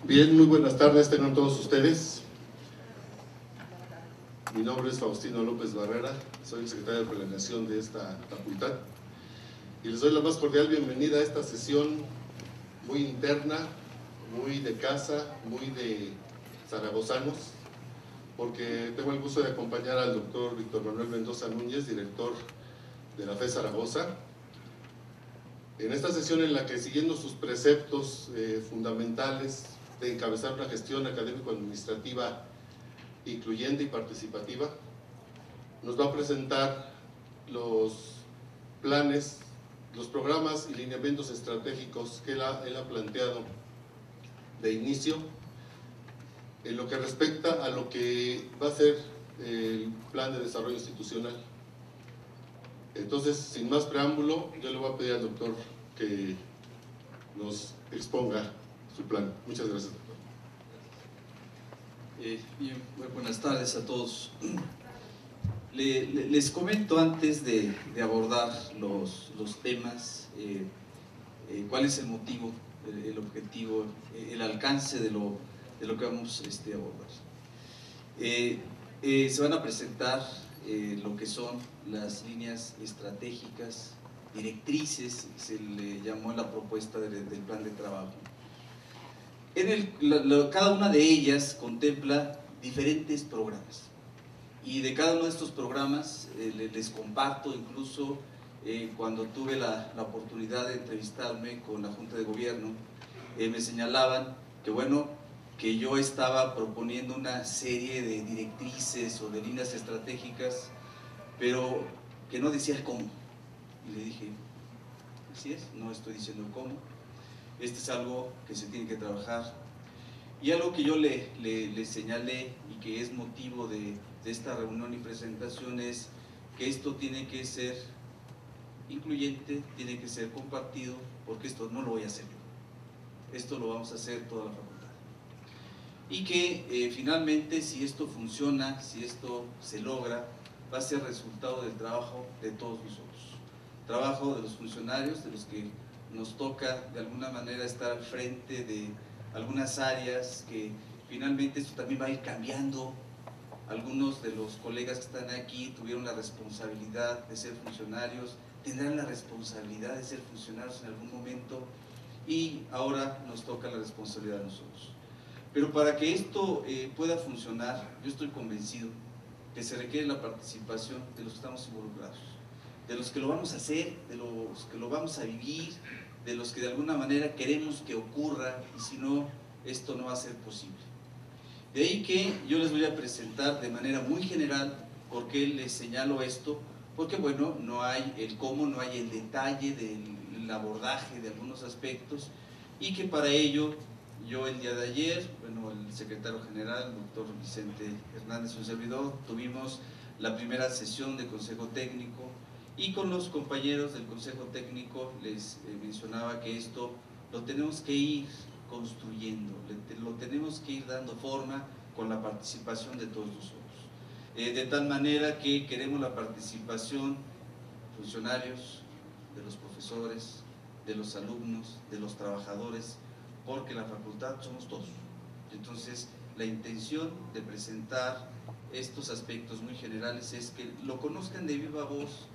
Bien, muy buenas tardes tengan todos ustedes. Mi nombre es Faustino López Barrera, soy el secretario de Planeación de esta facultad y les doy la más cordial bienvenida a esta sesión muy interna, muy de casa, muy de zaragozanos, porque tengo el gusto de acompañar al doctor Víctor Manuel Mendoza Núñez, director de la FES Zaragoza, en esta sesión en la que, siguiendo sus preceptos fundamentales de encabezar una gestión académico-administrativa incluyente y participativa, nos va a presentar los planes, los programas y lineamientos estratégicos que él ha planteado de inicio en lo que respecta a lo que va a ser el plan de desarrollo institucional. Entonces, sin más preámbulo, yo le voy a pedir al doctor que nos exponga su plan. Muchas gracias, doctor. Bien, buenas tardes a todos. Les comento antes de abordar los temas, cuál es el motivo, el objetivo, el alcance de lo que vamos a abordar. Se van a presentar lo que son las líneas estratégicas, directrices, se le llamó la propuesta del plan de trabajo. Cada una de ellas contempla diferentes programas, y de cada uno de estos programas les comparto, incluso cuando tuve la oportunidad de entrevistarme con la Junta de Gobierno, me señalaban que bueno, que yo estaba proponiendo una serie de directrices o de líneas estratégicas, pero que no decía el cómo. Y le dije, así es, no estoy diciendo el cómo. Este es algo que se tiene que trabajar. Y algo que yo le señalé y que es motivo de esta reunión y presentación es que esto tiene que ser incluyente, tiene que ser compartido, porque esto no lo voy a hacer yo. Esto lo vamos a hacer toda la facultad. Y que finalmente, si esto funciona, si esto se logra, va a ser resultado del trabajo de todos nosotros. Trabajo de los funcionarios, de los que nos toca de alguna manera estar al frente de algunas áreas, que finalmente esto también va a ir cambiando. Algunos de los colegas que están aquí tuvieron la responsabilidad de ser funcionarios, tendrán la responsabilidad de ser funcionarios en algún momento, y ahora nos toca la responsabilidad a nosotros. Pero para que esto pueda funcionar, yo estoy convencido que se requiere la participación de los que estamos involucrados, de los que lo vamos a hacer, de los que lo vamos a vivir, de los que de alguna manera queremos que ocurra, y si no, esto no va a ser posible. De ahí que yo les voy a presentar de manera muy general por qué les señalo esto, porque bueno, no hay el cómo, no hay el detalle del abordaje de algunos aspectos, y que para ello yo el día de ayer, bueno, el secretario general, el doctor Vicente Hernández, un servidor, tuvimos la primera sesión de Consejo Técnico, y con los compañeros del Consejo Técnico les mencionaba que esto lo tenemos que ir construyendo, lo tenemos que ir dando forma con la participación de todos nosotros. De tal manera que queremos la participación de funcionarios, de los profesores, de los alumnos, de los trabajadores, porque la facultad somos todos. Entonces, la intención de presentar estos aspectos muy generales es que lo conozcan de viva voz,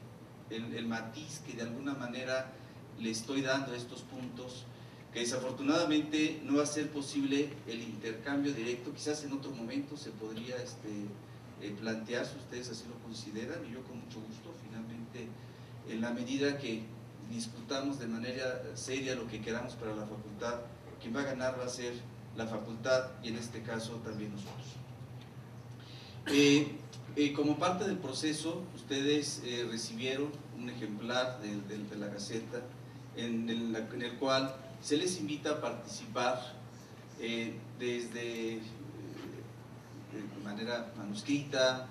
el matiz que de alguna manera le estoy dando a estos puntos, que desafortunadamente no va a ser posible el intercambio directo. Quizás en otro momento se podría plantear, si ustedes así lo consideran, y yo con mucho gusto, finalmente, en la medida que discutamos de manera seria lo que queramos para la facultad, quien va a ganar va a ser la facultad, y en este caso también nosotros. Como parte del proceso, ustedes recibieron un ejemplar de la Gaceta, en el cual se les invita a participar desde de manera manuscrita,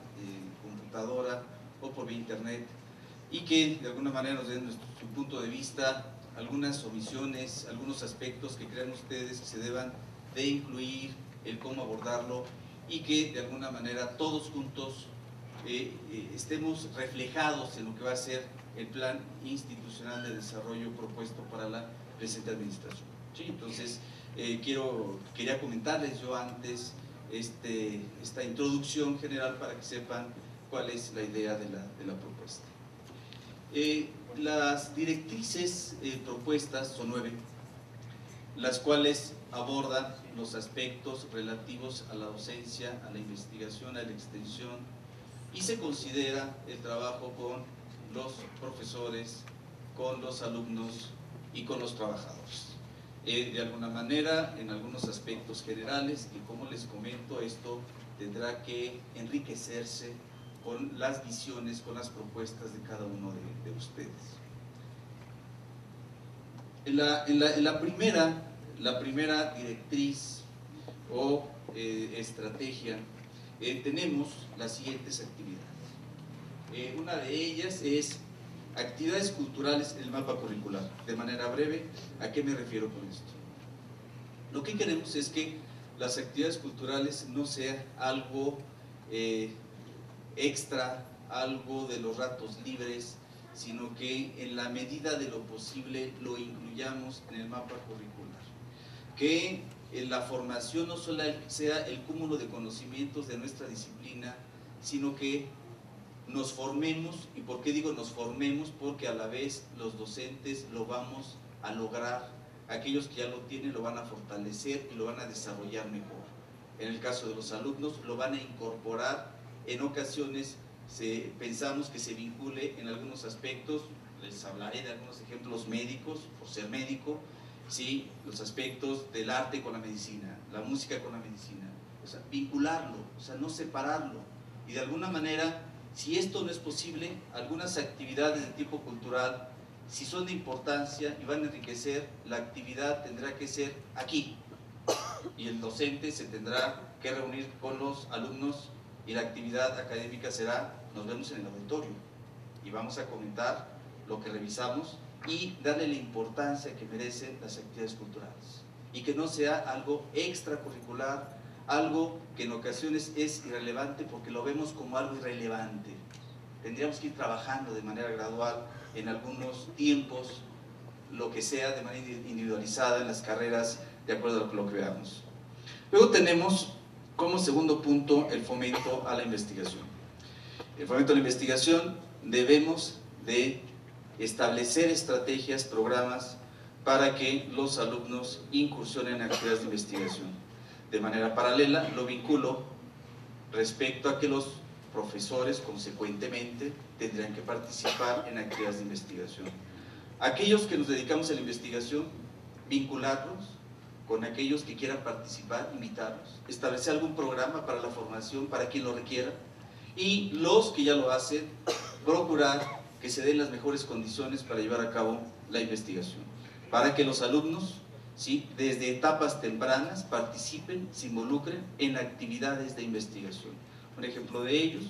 computadora o por vía internet, y que de alguna manera nos den su punto de vista, algunas omisiones, algunos aspectos que crean ustedes que se deban de incluir, el cómo abordarlo, y que de alguna manera todos juntos estemos reflejados en lo que va a ser el plan institucional de desarrollo propuesto para la presente administración. ¿Sí? Entonces, quería comentarles yo antes esta introducción general para que sepan cuál es la idea de la propuesta. Las directrices propuestas son 9, las cuales abordan los aspectos relativos a la docencia, a la investigación, a la extensión, y se considera el trabajo con los profesores, con los alumnos y con los trabajadores. De alguna manera, en algunos aspectos generales, y como les comento, esto tendrá que enriquecerse con las visiones, con las propuestas de cada uno de ustedes. En la primera directriz o estrategia, tenemos las siguientes actividades. Una de ellas es actividades culturales en el mapa curricular. De manera breve, ¿a qué me refiero con esto? Lo que queremos es que las actividades culturales no sea algo extra, algo de los ratos libres, sino que en la medida de lo posible lo incluyamos en el mapa curricular. Que la formación no solo sea el cúmulo de conocimientos de nuestra disciplina, sino que nos formemos. ¿Y por qué digo nos formemos? Porque a la vez los docentes lo vamos a lograr, aquellos que ya lo tienen lo van a fortalecer y lo van a desarrollar mejor. En el caso de los alumnos lo van a incorporar. En ocasiones pensamos que se vincule en algunos aspectos, les hablaré de algunos ejemplos médicos, por ser médico, ¿sí? Los aspectos del arte con la medicina, la música con la medicina, o sea, vincularlo, o sea, no separarlo. Y de alguna manera, si esto no es posible, algunas actividades de tipo cultural, si son de importancia y van a enriquecer, la actividad tendrá que ser aquí. Y el docente se tendrá que reunir con los alumnos y la actividad académica será, nos vemos en el auditorio y vamos a comentar lo que revisamos y darle la importancia que merecen las actividades culturales. Y que no sea algo extracurricular, algo que en ocasiones es irrelevante porque lo vemos como algo irrelevante. Tendríamos que ir trabajando de manera gradual en algunos tiempos, lo que sea de manera individualizada en las carreras, de acuerdo a lo que veamos. Luego tenemos como segundo punto el fomento a la investigación. El fomento a la investigación, debemos de establecer estrategias, programas para que los alumnos incursionen en actividades de investigación. De manera paralela, lo vinculo respecto a que los profesores, consecuentemente, tendrán que participar en actividades de investigación. Aquellos que nos dedicamos a la investigación, vincularlos con aquellos que quieran participar, invitarlos, establecer algún programa para la formación para quien lo requiera, y los que ya lo hacen, procurar que se den las mejores condiciones para llevar a cabo la investigación, para que los alumnos, ¿sí?, desde etapas tempranas participen, se involucren en actividades de investigación. Un ejemplo de ellos,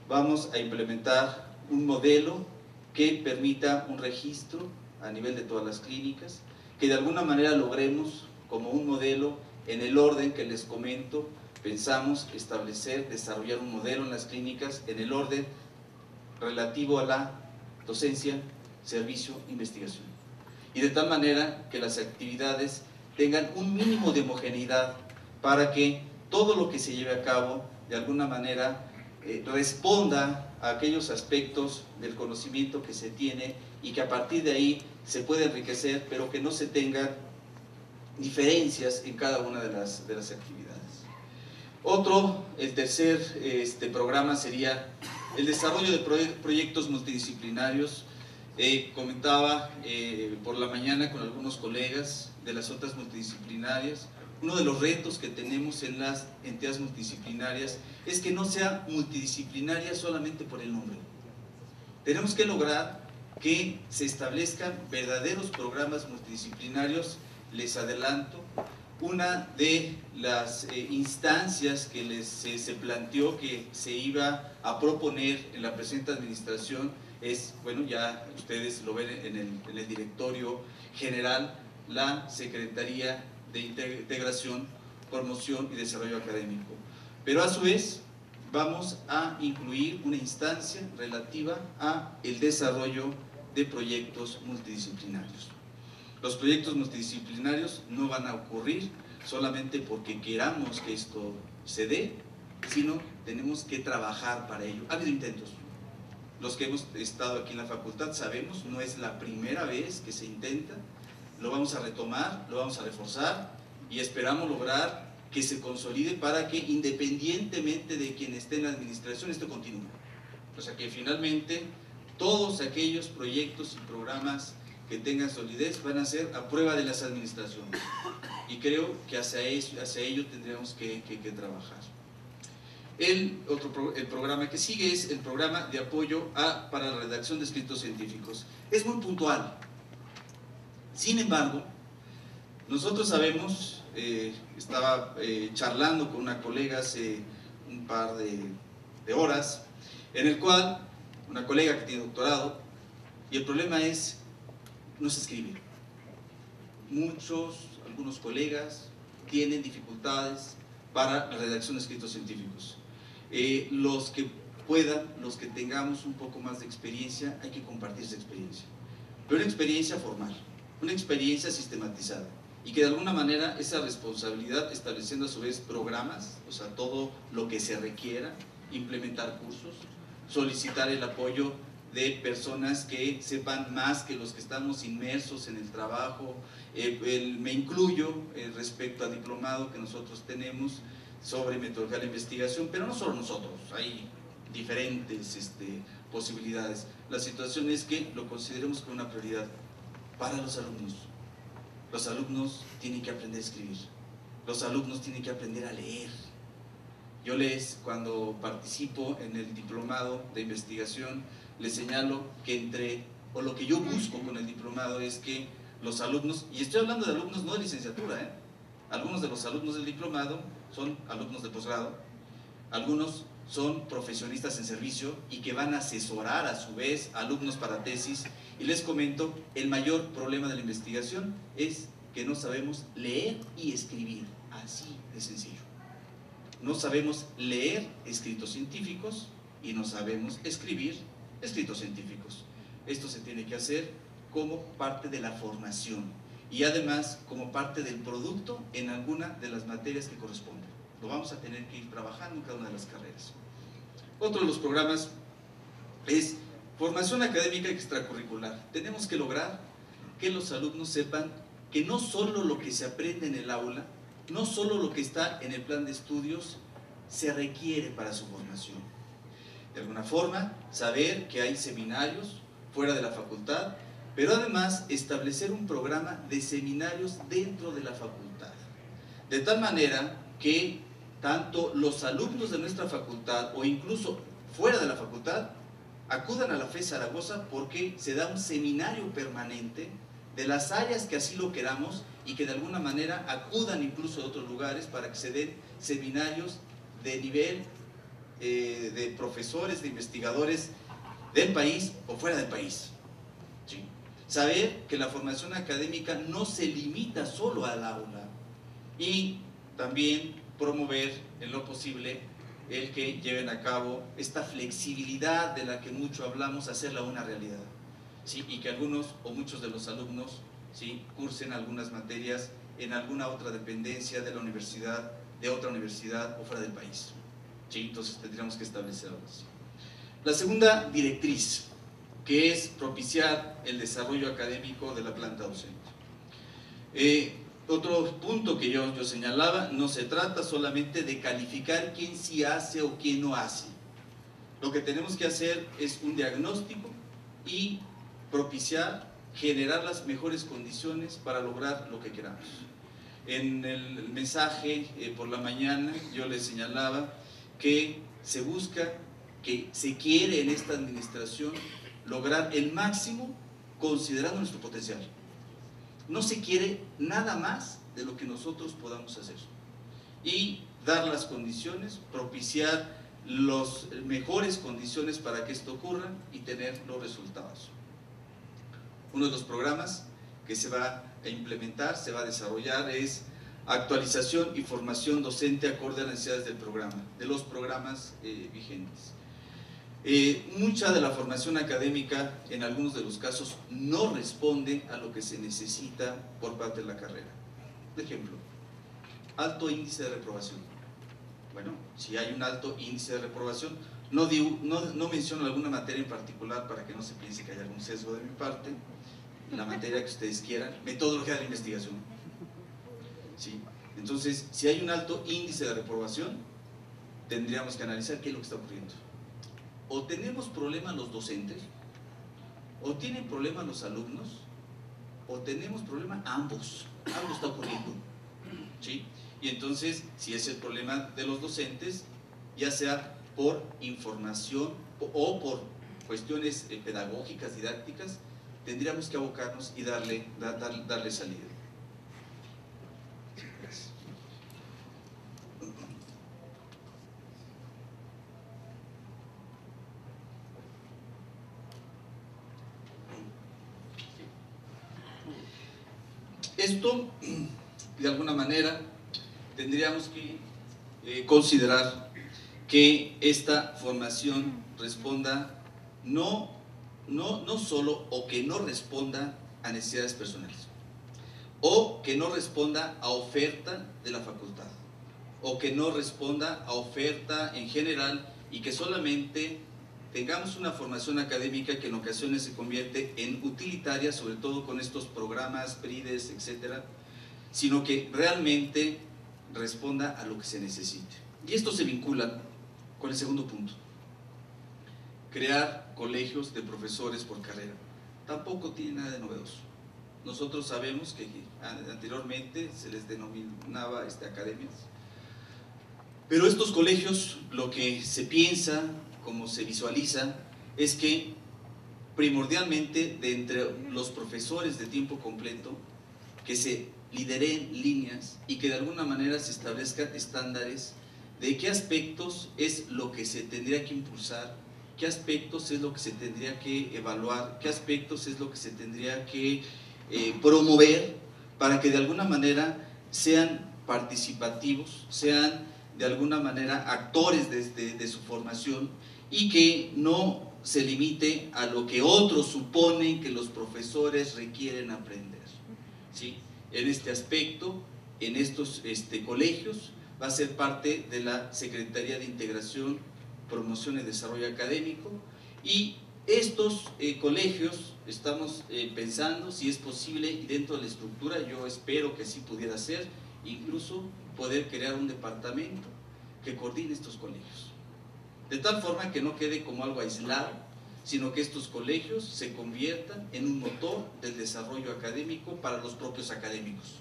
vamos a implementar un modelo que permita un registro a nivel de todas las clínicas, que de alguna manera logremos como un modelo en el orden que les comento. Pensamos establecer, desarrollar un modelo en las clínicas en el orden relativo a la docencia, servicio, investigación. Y de tal manera que las actividades tengan un mínimo de homogeneidad para que todo lo que se lleve a cabo de alguna manera responda a aquellos aspectos del conocimiento que se tiene y que a partir de ahí se puede enriquecer, pero que no se tengan diferencias en cada una de las actividades. El tercer programa sería el desarrollo de proyectos multidisciplinarios. Comentaba por la mañana con algunos colegas de las otras multidisciplinarias, uno de los retos que tenemos en las entidades multidisciplinarias es que no sea multidisciplinaria solamente por el nombre. Tenemos que lograr que se establezcan verdaderos programas multidisciplinarios. Les adelanto, una de las instancias que se planteó que se iba a proponer en la presente administración es, bueno, ya ustedes lo ven en el directorio general, la Secretaría de Integración, Promoción y Desarrollo Académico. Pero a su vez vamos a incluir una instancia relativa a el desarrollo de proyectos multidisciplinarios. Los proyectos multidisciplinarios no van a ocurrir solamente porque queramos que esto se dé, sino tenemos que trabajar para ello. Ha habido intentos. Los que hemos estado aquí en la facultad sabemos, no es la primera vez que se intenta, lo vamos a retomar, lo vamos a reforzar y esperamos lograr que se consolide para que independientemente de quien esté en la administración, esto continúe. O sea que finalmente todos aquellos proyectos y programas que tengan solidez van a ser a prueba de las administraciones. Y creo que hacia ello tendríamos que trabajar. El programa que sigue es el programa de apoyo para la redacción de escritos científicos. Es muy puntual. Sin embargo, nosotros sabemos, estaba charlando con una colega hace un par de horas, en el cual, una colega que tiene doctorado, y el problema es, no se escribe. Algunos colegas tienen dificultades para la redacción de escritos científicos. Los que puedan, los que tengamos un poco más de experiencia, hay que compartir esa experiencia. Pero una experiencia formal, una experiencia sistematizada. Y que de alguna manera esa responsabilidad, estableciendo a su vez programas, o sea, todo lo que se requiera, implementar cursos, solicitar el apoyo de personas que sepan más que los que estamos inmersos en el trabajo. Me incluyo respecto al diplomado que nosotros tenemos sobre metodología de la investigación, pero no solo nosotros, hay diferentes posibilidades. La situación es que lo consideremos como una prioridad para los alumnos. Los alumnos tienen que aprender a escribir, los alumnos tienen que aprender a leer. Yo cuando participo en el diplomado de investigación, les señalo que lo que yo busco con el diplomado es que los alumnos, y estoy hablando de alumnos no de licenciatura, algunos de los alumnos del diplomado son alumnos de posgrado, algunos son profesionistas en servicio y que van a asesorar a su vez alumnos para tesis. Y les comento, el mayor problema de la investigación es que no sabemos leer y escribir, así de sencillo. No sabemos leer escritos científicos y no sabemos escribir escritos científicos. Esto se tiene que hacer como parte de la formación y además como parte del producto en alguna de las materias que corresponden. Lo vamos a tener que ir trabajando en cada una de las carreras. Otro de los programas es formación académica extracurricular. Tenemos que lograr que los alumnos sepan que no solo lo que se aprende en el aula, no solo lo que está en el plan de estudios se requiere para su formación. De alguna forma, saber que hay seminarios fuera de la facultad, pero además establecer un programa de seminarios dentro de la facultad. De tal manera que tanto los alumnos de nuestra facultad o incluso fuera de la facultad acudan a la FES Zaragoza porque se da un seminario permanente de las áreas que así lo queramos y que de alguna manera acudan incluso de otros lugares para que se den seminarios de nivel de profesores, de investigadores del país o fuera del país. ¿Sí? Saber que la formación académica no se limita solo al aula y también promover en lo posible el que lleven a cabo esta flexibilidad de la que mucho hablamos, hacerla una realidad. ¿Sí? Y que algunos o muchos de los alumnos, ¿sí?, cursen algunas materias en alguna otra dependencia de la universidad, de otra universidad o fuera del país. ¿Sí? Entonces tendríamos que establecer algo así. La segunda directriz, que es propiciar el desarrollo académico de la planta docente. Otro punto que yo señalaba, no se trata solamente de calificar quién sí hace o quién no hace. Lo que tenemos que hacer es un diagnóstico y propiciar, generar las mejores condiciones para lograr lo que queramos. En el mensaje por la mañana yo les señalaba que se busca, que se quiere en esta administración lograr el máximo considerando nuestro potencial. No se quiere nada más de lo que nosotros podamos hacer y dar las condiciones, propiciar las mejores condiciones para que esto ocurra y tener los resultados. Uno de los programas que se va a implementar, se va a desarrollar es actualización y formación docente acorde a las necesidades del programa, de los programas vigentes. Mucha de la formación académica, en algunos de los casos, no responde a lo que se necesita por parte de la carrera. Por ejemplo, alto índice de reprobación. Bueno, si hay un alto índice de reprobación, no menciono alguna materia en particular para que no se piense que hay algún sesgo de mi parte, la materia que ustedes quieran, metodología de la investigación. ¿Sí? Entonces, si hay un alto índice de reprobación, tendríamos que analizar qué es lo que está ocurriendo. O tenemos problemas los docentes, o tienen problemas los alumnos, o tenemos problemas ambos. Algo está ocurriendo. ¿Sí? Y entonces, si es el problema de los docentes, ya sea por información o por cuestiones pedagógicas, didácticas, tendríamos que abocarnos y darle salida. Esto, de alguna manera, tendríamos que considerar que esta formación responda no solo, o que no responda a necesidades personales, o que no responda a oferta de la facultad, o que no responda a oferta en general, y que solamente tengamos una formación académica que en ocasiones se convierte en utilitaria, sobre todo con estos programas, PRIDES, etcétera, sino que realmente responda a lo que se necesite. Y esto se vincula con el segundo punto: crear colegios de profesores por carrera. Tampoco tiene nada de novedoso. Nosotros sabemos que anteriormente se les denominaba academias, pero estos colegios, lo que se piensa, como se visualiza, es que primordialmente de entre los profesores de tiempo completo, que se lideren líneas y que de alguna manera se establezcan estándares de qué aspectos es lo que se tendría que impulsar, qué aspectos es lo que se tendría que evaluar, qué aspectos es lo que se tendría que promover, para que de alguna manera sean participativos, sean de alguna manera actores de su formación, y que no se limite a lo que otros suponen que los profesores requieren aprender. ¿Sí? En este aspecto, en estos colegios, va a ser parte de la Secretaría de Integración, Promoción y Desarrollo Académico, y estos colegios estamos pensando si es posible, y dentro de la estructura yo espero que sí pudiera ser, incluso poder crear un departamento que coordine estos colegios, de tal forma que no quede como algo aislado, sino que estos colegios se conviertan en un motor del desarrollo académico para los propios académicos.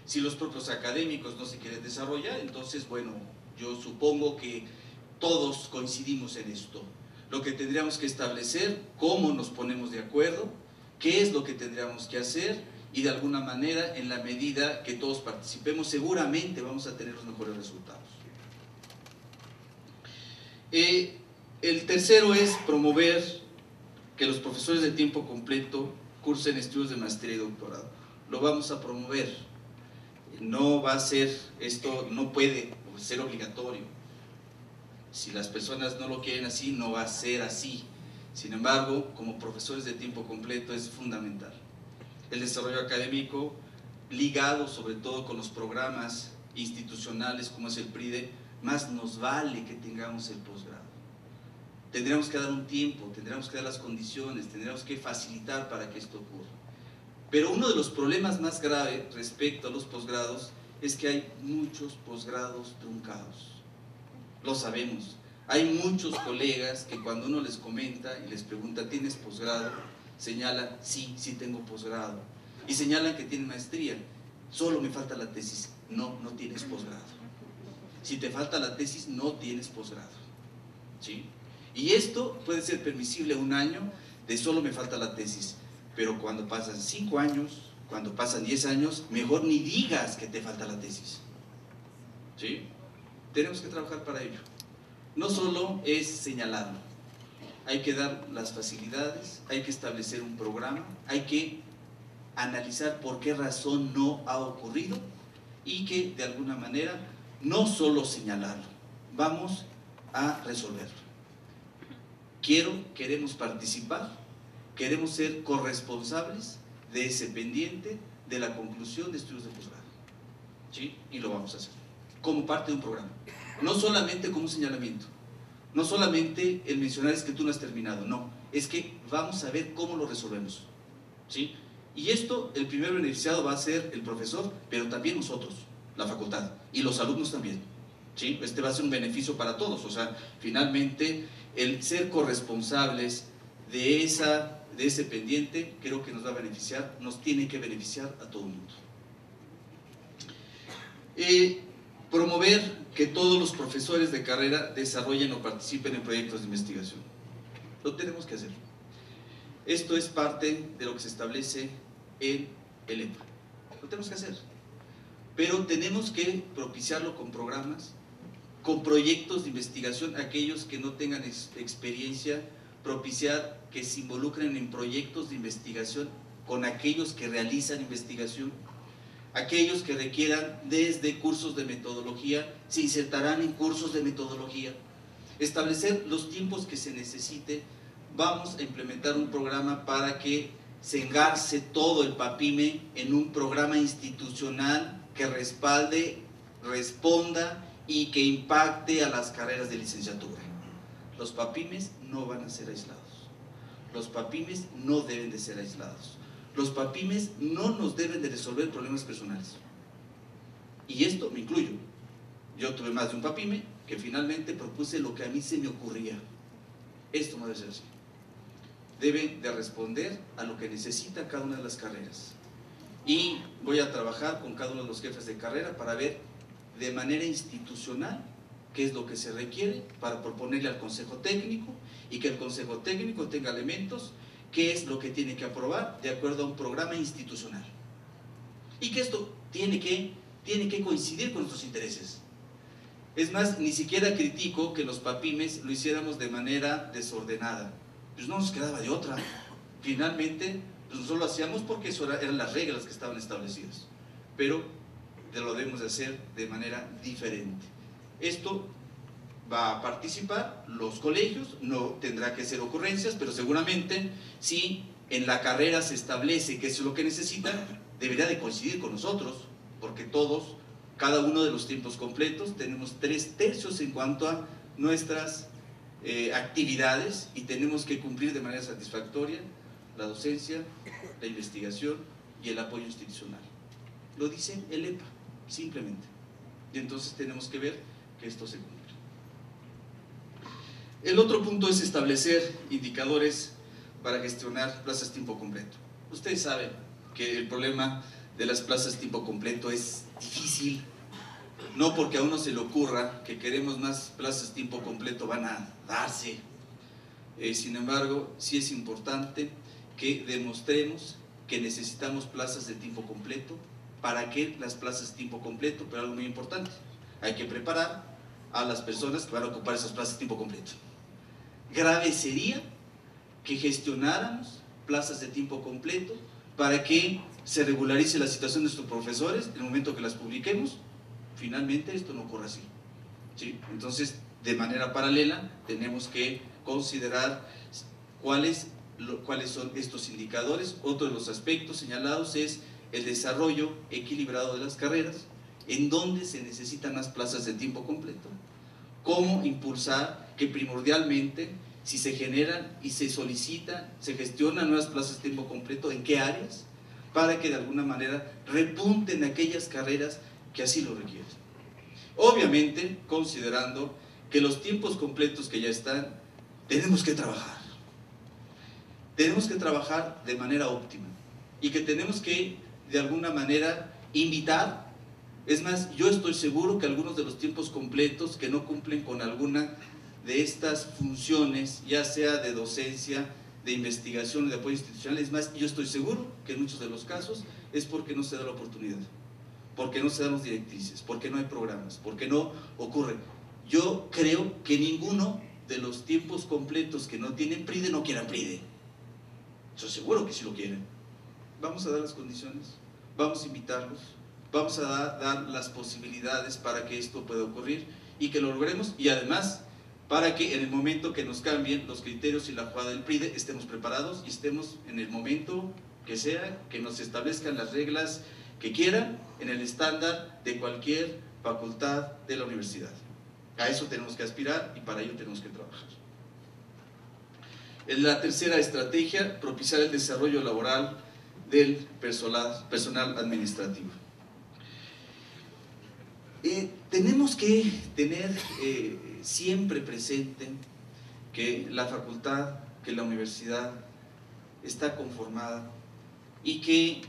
Si los propios académicos no se quieren desarrollar, entonces, bueno, yo supongo que todos coincidimos en esto. Lo que tendríamos que establecer, cómo nos ponemos de acuerdo, qué es lo que tendríamos que hacer, y de alguna manera, en la medida que todos participemos, seguramente vamos a tener los mejores resultados. El tercero es promover que los profesores de tiempo completo cursen estudios de maestría y doctorado. Lo vamos a promover. No va a ser, esto no puede ser obligatorio. Si las personas no lo quieren así, no va a ser así. Sin embargo, como profesores de tiempo completo es fundamental. El desarrollo académico, ligado sobre todo con los programas institucionales como es el PRIDE, más nos vale que tengamos el posgrado. Tendríamos que dar un tiempo, tendríamos que dar las condiciones, tendríamos que facilitar para que esto ocurra. Pero uno de los problemas más graves respecto a los posgrados es que hay muchos posgrados truncados. Lo sabemos. Hay muchos colegas que cuando uno les comenta y les pregunta, ¿tienes posgrado?, señalan, sí, sí tengo posgrado. Y señalan que tienen maestría. Solo me falta la tesis. No, no tienes posgrado. Si te falta la tesis, no tienes posgrado. ¿Sí? Y esto puede ser permisible un año de solo me falta la tesis. Pero cuando pasan 5 años, cuando pasan 10 años, mejor ni digas que te falta la tesis. ¿Sí? Tenemos que trabajar para ello. No solo es señalarlo, hay que dar las facilidades, hay que establecer un programa, hay que analizar por qué razón no ha ocurrido y que de alguna manera no solo señalarlo, vamos a resolverlo. queremos participar, queremos ser corresponsables de ese pendiente de la conclusión de estudios de posgrado, ¿sí? Y lo vamos a hacer como parte de un programa, no solamente como un señalamiento, no solamente el mencionar es que tú no has terminado, no, es que vamos a ver cómo lo resolvemos, ¿sí? Y esto, el primer beneficiado va a ser el profesor, pero también nosotros, la facultad, y los alumnos también, ¿sí? Este va a ser un beneficio para todos, o sea, finalmente el ser corresponsables de ese pendiente creo que nos va a beneficiar, nos tiene que beneficiar a todo el mundo. Promover que todos los profesores de carrera desarrollen o participen en proyectos de investigación. Lo tenemos que hacer. Esto es parte de lo que se establece en el EPA. Lo tenemos que hacer. Pero tenemos que propiciarlo con programas, con proyectos de investigación, aquellos que no tengan experiencia, propiciar que se involucren en proyectos de investigación con aquellos que realizan investigación. Aquellos que requieran desde cursos de metodología, se insertarán en cursos de metodología. Establecer los tiempos que se necesite. Vamos a implementar un programa para que se engarce todo el PAPIME en un programa institucional que respalde, responda y que impacte a las carreras de licenciatura. Los PAPIMES no van a ser aislados. Los PAPIMES no deben de ser aislados. Los PAPIMES no nos deben de resolver problemas personales. Y esto me incluyo. Yo tuve más de un PAPIME que finalmente propuse lo que a mí se me ocurría. Esto no debe ser así. Deben de responder a lo que necesita cada una de las carreras. Y voy a trabajar con cada uno de los jefes de carrera para ver de manera institucional qué es lo que se requiere para proponerle al Consejo Técnico y que el Consejo Técnico tenga elementos, qué es lo que tiene que aprobar de acuerdo a un programa institucional. Y que esto tiene que coincidir con nuestros intereses. Es más, ni siquiera critico que los PAPIMES lo hiciéramos de manera desordenada. Pues no nos quedaba de otra. Finalmente, pues nosotros lo hacíamos porque eso eran las reglas que estaban establecidas. Pero lo debemos de hacer de manera diferente. Esto va a participar los colegios, no tendrá que ser ocurrencias, pero seguramente si en la carrera se establece que eso es lo que necesitan, debería de coincidir con nosotros, porque todos, cada uno de los tiempos completos, tenemos 3/3 en cuanto a nuestras actividades y tenemos que cumplir de manera satisfactoria la docencia, la investigación y el apoyo institucional. Lo dice el EPA, simplemente. Y entonces tenemos que ver que esto se cumple. El otro punto es establecer indicadores para gestionar plazas tiempo completo. Ustedes saben que el problema de las plazas tiempo completo es difícil, no porque a uno se le ocurra que queremos más plazas tiempo completo van a darse. Sin embargo, sí es importante que demostremos que necesitamos plazas de tiempo completo. ¿Para qué las plazas de tiempo completo? Pero algo muy importante, hay que preparar a las personas que van a ocupar esas plazas de tiempo completo. Grave sería que gestionáramos plazas de tiempo completo para que se regularice la situación de nuestros profesores en el momento que las publiquemos. Finalmente esto no ocurre así, ¿sí? Entonces, de manera paralela, tenemos que considerar cuáles son estos indicadores. Otro de los aspectos señalados es el desarrollo equilibrado de las carreras, en donde se necesitan más plazas de tiempo completo. Cómo impulsar que primordialmente, si se generan y se solicitan, se gestionan nuevas plazas de tiempo completo, ¿en qué áreas? Para que de alguna manera repunten aquellas carreras que así lo requieren. Obviamente, considerando que los tiempos completos que ya están, tenemos que trabajar. Tenemos que trabajar de manera óptima y que tenemos que, de alguna manera, invitar. Es más, yo estoy seguro que algunos de los tiempos completos que no cumplen con alguna de estas funciones, ya sea de docencia, de investigación, de apoyo institucional, es más, yo estoy seguro que en muchos de los casos es porque no se da la oportunidad, porque no se dan los directrices, porque no hay programas, porque no ocurre. Yo creo que ninguno de los tiempos completos que no tienen PRIDE no quieran PRIDE. Yo seguro que sí lo quieren. Vamos a dar las condiciones, vamos a invitarlos, vamos a dar las posibilidades para que esto pueda ocurrir y que lo logremos. Y además, para que en el momento que nos cambien los criterios y la jugada del PRIDE estemos preparados y estemos en el momento que sea, que nos establezcan las reglas que quieran en el estándar de cualquier facultad de la universidad. A eso tenemos que aspirar y para ello tenemos que trabajar. En la tercera estrategia, propiciar el desarrollo laboral del personal administrativo. Tenemos que tener siempre presente que la facultad, que la universidad está conformada y que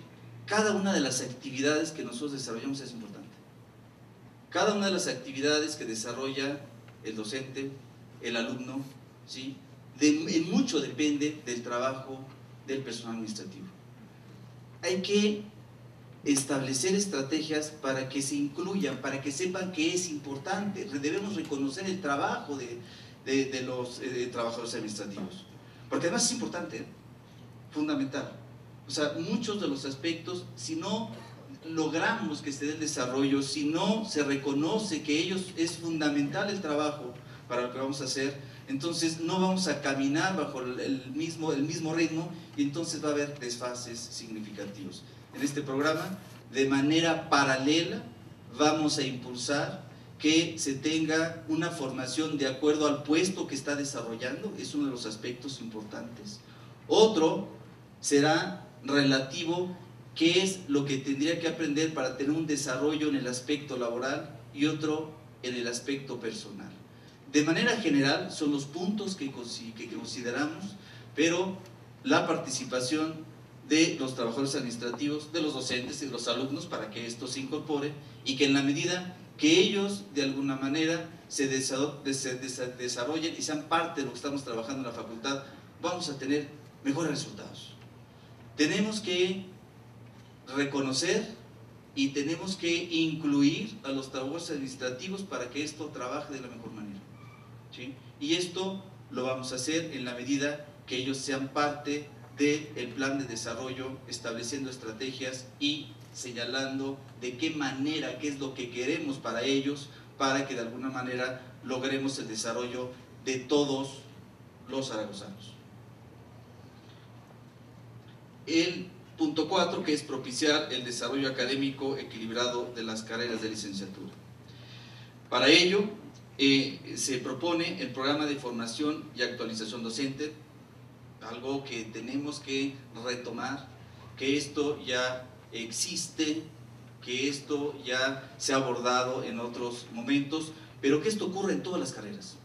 cada una de las actividades que nosotros desarrollamos es importante. Cada una de las actividades que desarrolla el docente, el alumno, ¿sí? En mucho depende del trabajo del personal administrativo. Hay que establecer estrategias para que se incluyan, para que sepan que es importante. Debemos reconocer el trabajo de los trabajadores administrativos, porque además es importante, fundamental. O sea, muchos de los aspectos, si no logramos que se dé el desarrollo, si no se reconoce que ellos es fundamental el trabajo para lo que vamos a hacer, entonces no vamos a caminar bajo el mismo ritmo y entonces va a haber desfases significativos. En este programa, de manera paralela, vamos a impulsar que se tenga una formación de acuerdo al puesto que está desarrollando, es uno de los aspectos importantes. Otro será relativo, qué es lo que tendría que aprender para tener un desarrollo en el aspecto laboral y otro en el aspecto personal. De manera general son los puntos que consideramos, pero la participación de los trabajadores administrativos, de los docentes y de los alumnos para que esto se incorpore y que en la medida que ellos de alguna manera se desarrollen y sean parte de lo que estamos trabajando en la facultad, vamos a tener mejores resultados. Tenemos que reconocer y tenemos que incluir a los trabajadores administrativos para que esto trabaje de la mejor manera, ¿sí? Y esto lo vamos a hacer en la medida que ellos sean parte del plan de desarrollo, estableciendo estrategias y señalando de qué manera, qué es lo que queremos para ellos, para que de alguna manera logremos el desarrollo de todos los zaragozanos. El punto 4, que es propiciar el desarrollo académico equilibrado de las carreras de licenciatura. Para ello, se propone el programa de formación y actualización docente, algo que tenemos que retomar, que esto ya existe, que esto ya se ha abordado en otros momentos, pero que esto ocurre en todas las carreras.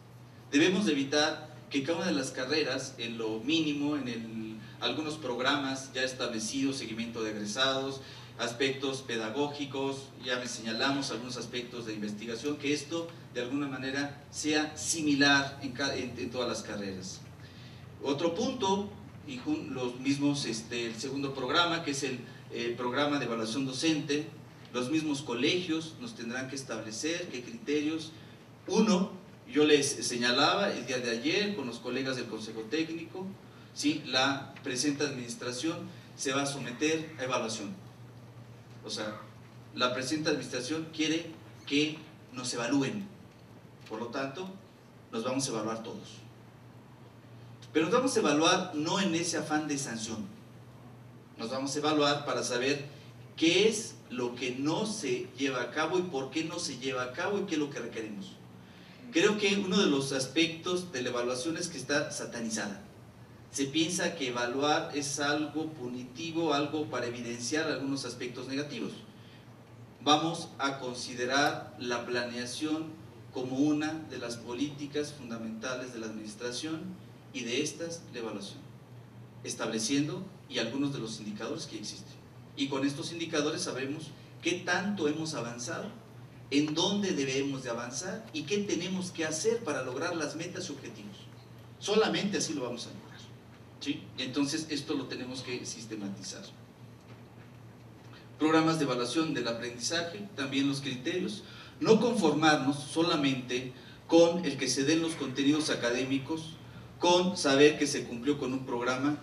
Debemos de evitar que cada una de las carreras, en lo mínimo, en algunos programas ya establecidos, seguimiento de egresados, aspectos pedagógicos, ya me señalamos algunos aspectos de investigación, que esto de alguna manera sea similar en todas las carreras. Otro punto, y los mismos, el segundo programa, que es el programa de evaluación docente, los mismos colegios nos tendrán que establecer qué criterios. Uno, yo les señalaba el día de ayer con los colegas del Consejo Técnico, ¿sí? La presente administración se va a someter a evaluación. O sea, la presente administración quiere que nos evalúen, por lo tanto, nos vamos a evaluar todos. Pero nos vamos a evaluar no en ese afán de sanción, nos vamos a evaluar para saber qué es lo que no se lleva a cabo y por qué no se lleva a cabo y qué es lo que requerimos. Creo que uno de los aspectos de la evaluación es que está satanizada. Se piensa que evaluar es algo punitivo, algo para evidenciar algunos aspectos negativos. Vamos a considerar la planeación como una de las políticas fundamentales de la administración y de estas la evaluación, estableciendo y algunos de los indicadores que existen. Y con estos indicadores sabemos qué tanto hemos avanzado, en dónde debemos de avanzar y qué tenemos que hacer para lograr las metas y objetivos. Solamente así lo vamos a lograr, ¿sí? Entonces esto lo tenemos que sistematizar. Programas de evaluación del aprendizaje, también los criterios, no conformarnos solamente con el que se den los contenidos académicos, con saber que se cumplió con un programa,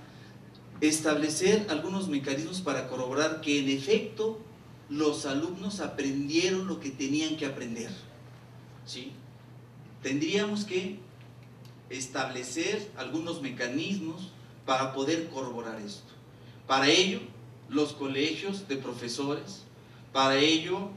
establecer algunos mecanismos para corroborar que en efecto los alumnos aprendieron lo que tenían que aprender, ¿sí? Tendríamos que establecer algunos mecanismos para poder corroborar esto. Para ello, los colegios de profesores, para ello,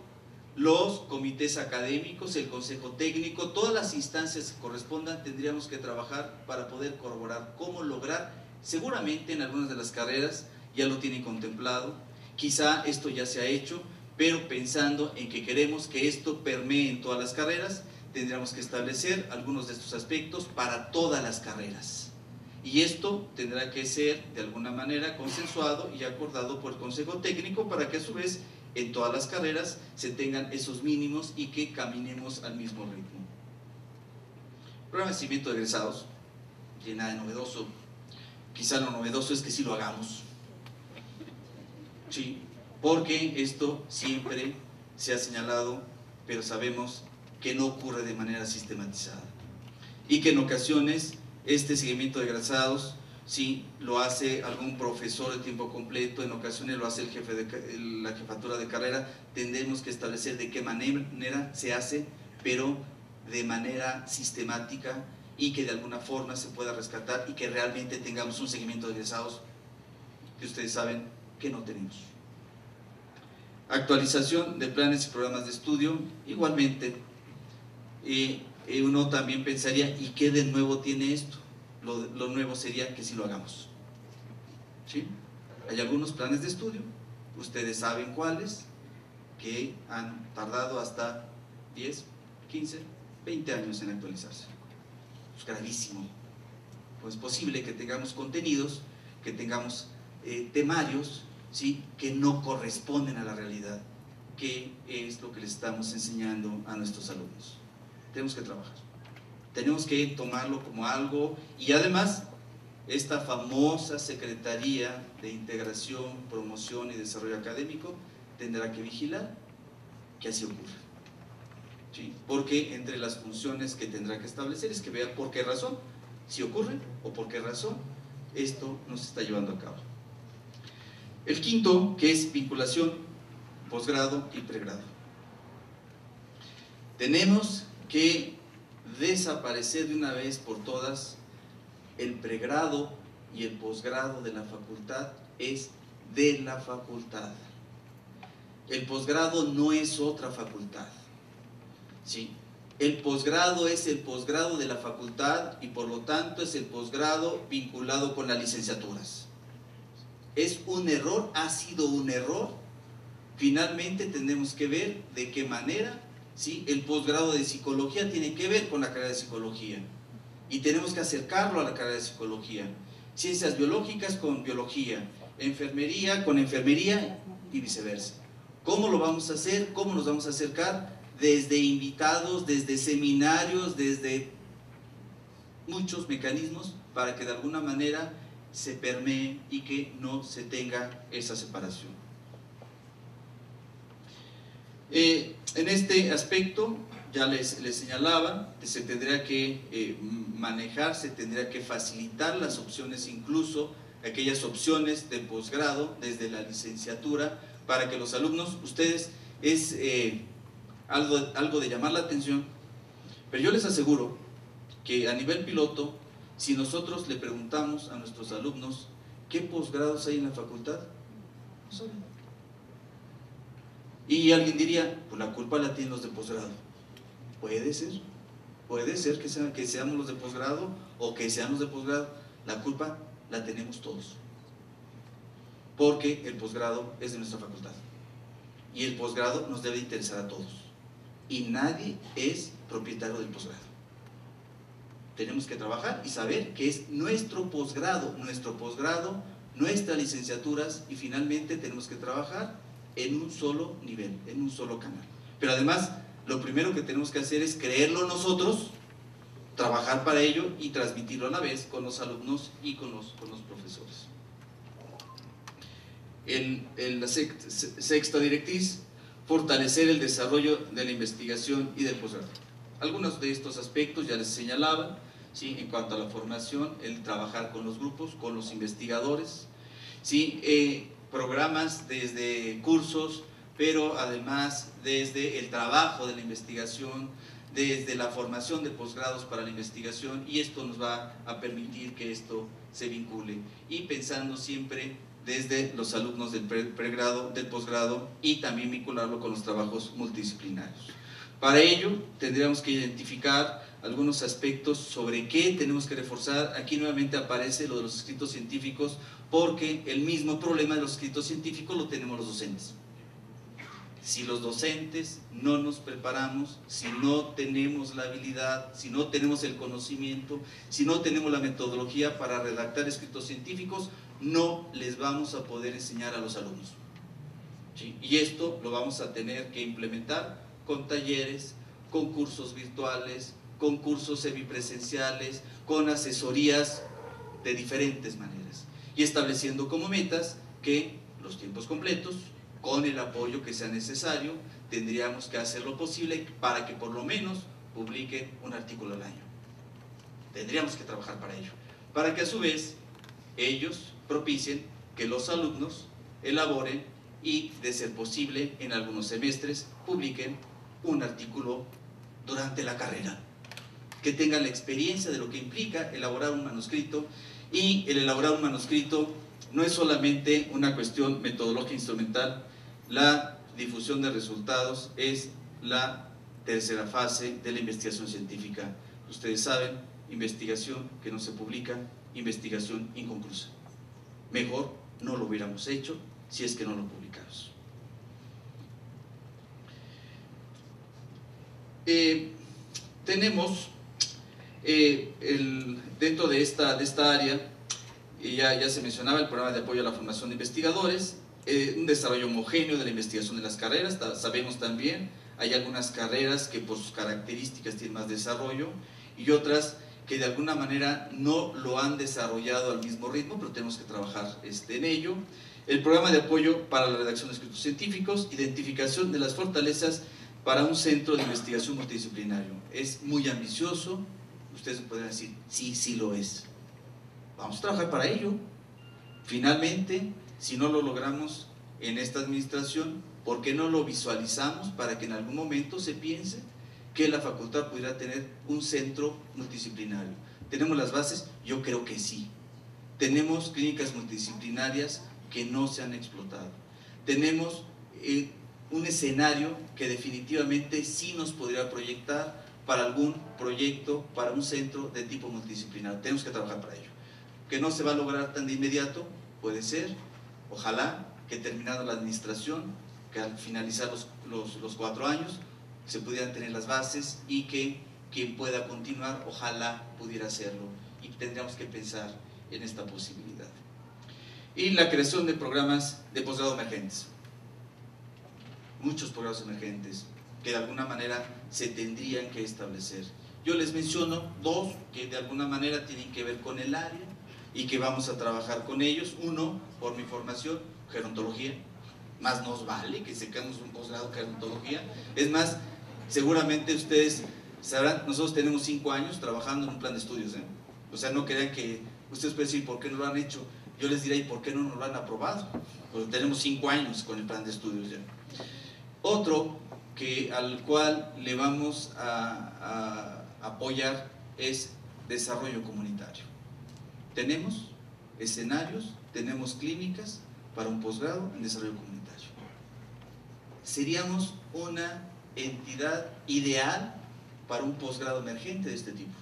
los comités académicos, el consejo técnico, todas las instancias que correspondan, tendríamos que trabajar para poder corroborar cómo lograr, seguramente en algunas de las carreras ya lo tienen contemplado, quizá esto ya se ha hecho, pero pensando en que queremos que esto permee en todas las carreras, tendríamos que establecer algunos de estos aspectos para todas las carreras. Y esto tendrá que ser de alguna manera consensuado y acordado por el consejo técnico para que a su vez en todas las carreras se tengan esos mínimos y que caminemos al mismo ritmo. Programa de seguimiento de egresados, no tiene nada de novedoso. Quizá lo novedoso es que sí lo hagamos. Sí, porque esto siempre se ha señalado, pero sabemos que no ocurre de manera sistematizada. Y que en ocasiones este seguimiento de egresados, sí, lo hace algún profesor de tiempo completo, en ocasiones lo hace el jefe de la jefatura de carrera. Tendremos que establecer de qué manera se hace, pero de manera sistemática y que de alguna forma se pueda rescatar y que realmente tengamos un seguimiento de egresados que ustedes saben que no tenemos. Actualización de planes y programas de estudio, igualmente. Uno también pensaría, ¿y qué de nuevo tiene esto? Lo nuevo sería que sí lo hagamos. ¿Sí? Hay algunos planes de estudio, ustedes saben cuáles, que han tardado hasta 10, 15, 20 años en actualizarse. Es gravísimo. Pues es posible que tengamos contenidos, que tengamos temarios, ¿sí?, que no corresponden a la realidad, que es lo que les estamos enseñando a nuestros alumnos. Tenemos que trabajar, tenemos que tomarlo como algo, y además esta famosa Secretaría de Integración, Promoción y Desarrollo Académico tendrá que vigilar que así ocurra. ¿Sí? Porque entre las funciones que tendrá que establecer es que vea por qué razón, si ocurre o por qué razón esto no se está llevando a cabo. El quinto, que es vinculación, posgrado y pregrado. Tenemos que desaparecer de una vez por todas el pregrado y el posgrado de la facultad. Es de la facultad. El posgrado no es otra facultad. ¿Sí? El posgrado es el posgrado de la facultad y por lo tanto es el posgrado vinculado con las licenciaturas. Es un error, ha sido un error. Finalmente tenemos que ver de qué manera, ¿sí?, el posgrado de psicología tiene que ver con la carrera de psicología y tenemos que acercarlo a la carrera de psicología. Ciencias biológicas con biología, enfermería con enfermería y viceversa. ¿Cómo lo vamos a hacer? ¿Cómo nos vamos a acercar? Desde invitados, desde seminarios, desde muchos mecanismos para que de alguna manera se permee y que no se tenga esa separación. En este aspecto, ya les señalaba, que se tendría que manejar, se tendría que facilitar las opciones, incluso aquellas opciones de posgrado desde la licenciatura, para que los alumnos, ustedes, es algo de llamar la atención, pero yo les aseguro que a nivel piloto, si nosotros le preguntamos a nuestros alumnos ¿qué posgrados hay en la facultad?, no saben. Y alguien diría, pues la culpa la tienen los de posgrado. Puede ser que seamos los de posgrado o que sean los de posgrado. La culpa la tenemos todos, porque el posgrado es de nuestra facultad y el posgrado nos debe interesar a todos y nadie es propietario del posgrado. Tenemos que trabajar y saber que es nuestro posgrado, nuestras licenciaturas, y finalmente tenemos que trabajar en un solo nivel, en un solo canal. Pero además, lo primero que tenemos que hacer es creerlo nosotros, trabajar para ello y transmitirlo a la vez con los alumnos y con los profesores. La sexta directriz, fortalecer el desarrollo de la investigación y del posgrado. Algunos de estos aspectos ya les señalaba, ¿sí?, en cuanto a la formación, el trabajar con los grupos, con los investigadores, ¿sí?, programas desde cursos, pero además desde el trabajo de la investigación, desde la formación de posgrados para la investigación, y esto nos va a permitir que esto se vincule, y pensando siempre desde los alumnos del pregrado, del posgrado, y también vincularlo con los trabajos multidisciplinarios. Para ello tendríamos que identificar algunos aspectos sobre qué tenemos que reforzar. Aquí nuevamente aparece lo de los escritos científicos, porque el mismo problema de los escritos científicos lo tenemos los docentes. Si los docentes no nos preparamos, si no tenemos la habilidad, si no tenemos el conocimiento, si no tenemos la metodología para redactar escritos científicos, no les vamos a poder enseñar a los alumnos. ¿Sí? Y esto lo vamos a tener que implementar con talleres, con cursos virtuales, con cursos semipresenciales, con asesorías de diferentes maneras, y estableciendo como metas que los tiempos completos, con el apoyo que sea necesario, tendríamos que hacer lo posible para que por lo menos publiquen un artículo al año. Tendríamos que trabajar para ello, para que a su vez ellos propicien que los alumnos elaboren y, de ser posible, en algunos semestres publiquen un artículo durante la carrera, que tengan la experiencia de lo que implica elaborar un manuscrito. Y el elaborar un manuscrito no es solamente una cuestión metodológica instrumental. La difusión de resultados es la tercera fase de la investigación científica. Ustedes saben, investigación que no se publica, investigación inconclusa. Mejor no lo hubiéramos hecho si es que no lo publicamos. Tenemos dentro de esta área, ya se mencionaba el programa de apoyo a la formación de investigadores, un desarrollo homogéneo de la investigación de las carreras. Sabemos también, hay algunas carreras que por sus características tienen más desarrollo y otras que de alguna manera no lo han desarrollado al mismo ritmo, pero tenemos que trabajar en ello. El programa de apoyo para la redacción de escritos científicos, identificación de las fortalezas para un centro de investigación multidisciplinario. Es muy ambicioso. Ustedes podrían decir, sí, sí lo es. Vamos a trabajar para ello. Finalmente, si no lo logramos en esta administración, ¿por qué no lo visualizamos para que en algún momento se piense que la facultad pudiera tener un centro multidisciplinario? ¿Tenemos las bases? Yo creo que sí. Tenemos clínicas multidisciplinarias que no se han explotado. Tenemos un escenario que definitivamente sí nos podría proyectar para algún proyecto, para un centro de tipo multidisciplinario. Tenemos que trabajar para ello. Que no se va a lograr tan de inmediato, puede ser, ojalá que terminada la administración, que al finalizar los 4 años, se pudieran tener las bases y que quien pueda continuar, ojalá pudiera hacerlo, y tendríamos que pensar en esta posibilidad. Y la creación de programas de posgrado emergentes. Muchos programas emergentes que de alguna manera se tendrían que establecer. Yo les menciono 2 que de alguna manera tienen que ver con el área y que vamos a trabajar con ellos. Uno, por mi formación, gerontología. Más nos vale que sacamos un posgrado de gerontología. Es más, seguramente ustedes sabrán, nosotros tenemos 5 años trabajando en un plan de estudios, ¿eh? O sea, no crean que ustedes pueden decir, ¿por qué no lo han hecho? Yo les diré, ¿y por qué no nos lo han aprobado? Pues tenemos 5 años con el plan de estudios ya. Otro al cual le vamos a apoyar es desarrollo comunitario. Tenemos escenarios, tenemos clínicas para un posgrado en desarrollo comunitario. Seríamos una entidad ideal para un posgrado emergente de este tipo,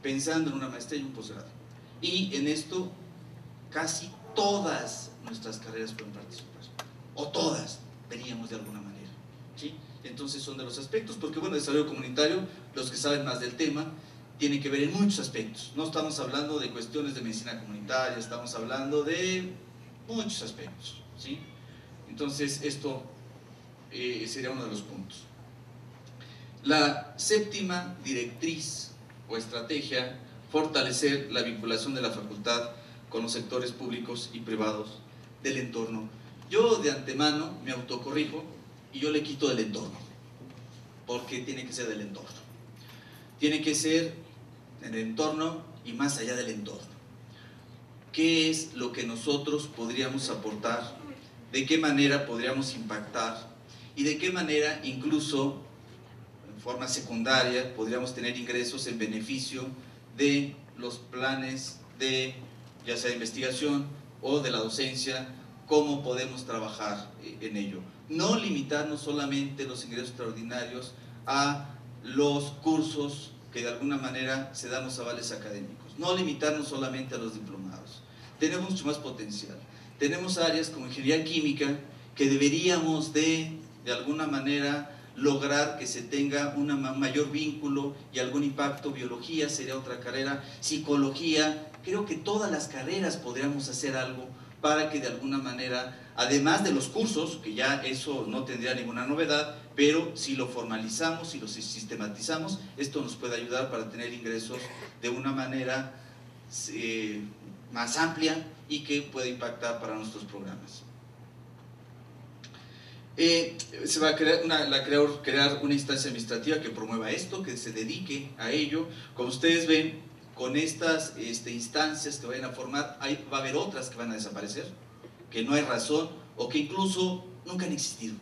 pensando en una maestría y un posgrado. Y en esto casi todas nuestras carreras pueden participar, o todas, veríamos de alguna manera, ¿sí? Entonces son de los aspectos, porque bueno, desarrollo comunitario, los que saben más del tema, tiene que ver en muchos aspectos. No estamos hablando de cuestiones de medicina comunitaria, estamos hablando de muchos aspectos, ¿sí? Entonces esto sería uno de los puntos. La séptima directriz o estrategia, fortalecer la vinculación de la facultad con los sectores públicos y privados del entorno. Yo de antemano me autocorrijo y yo le quito del entorno, porque tiene que ser del entorno. Tiene que ser en el entorno y más allá del entorno. ¿Qué es lo que nosotros podríamos aportar? ¿De qué manera podríamos impactar? ¿Y de qué manera incluso forma secundaria podríamos tener ingresos en beneficio de los planes de, ya sea de investigación o de la docencia, cómo podemos trabajar en ello. No limitarnos solamente los ingresos extraordinarios a los cursos que de alguna manera se dan los avales académicos, no limitarnos solamente a los diplomados. Tenemos mucho más potencial. Tenemos áreas como ingeniería química que deberíamos de alguna manera lograr que se tenga un mayor vínculo y algún impacto. Biología sería otra carrera, psicología, creo que todas las carreras podríamos hacer algo para que de alguna manera, además de los cursos, que ya eso no tendría ninguna novedad, pero si lo formalizamos, si lo sistematizamos, esto nos puede ayudar para tener ingresos de una manera más amplia y que pueda impactar para nuestros programas. Se va a crear una instancia administrativa que promueva esto, que se dedique a ello. Como ustedes ven, con estas instancias que vayan a formar, va a haber otras que van a desaparecer, que no hay razón o que incluso nunca han existido,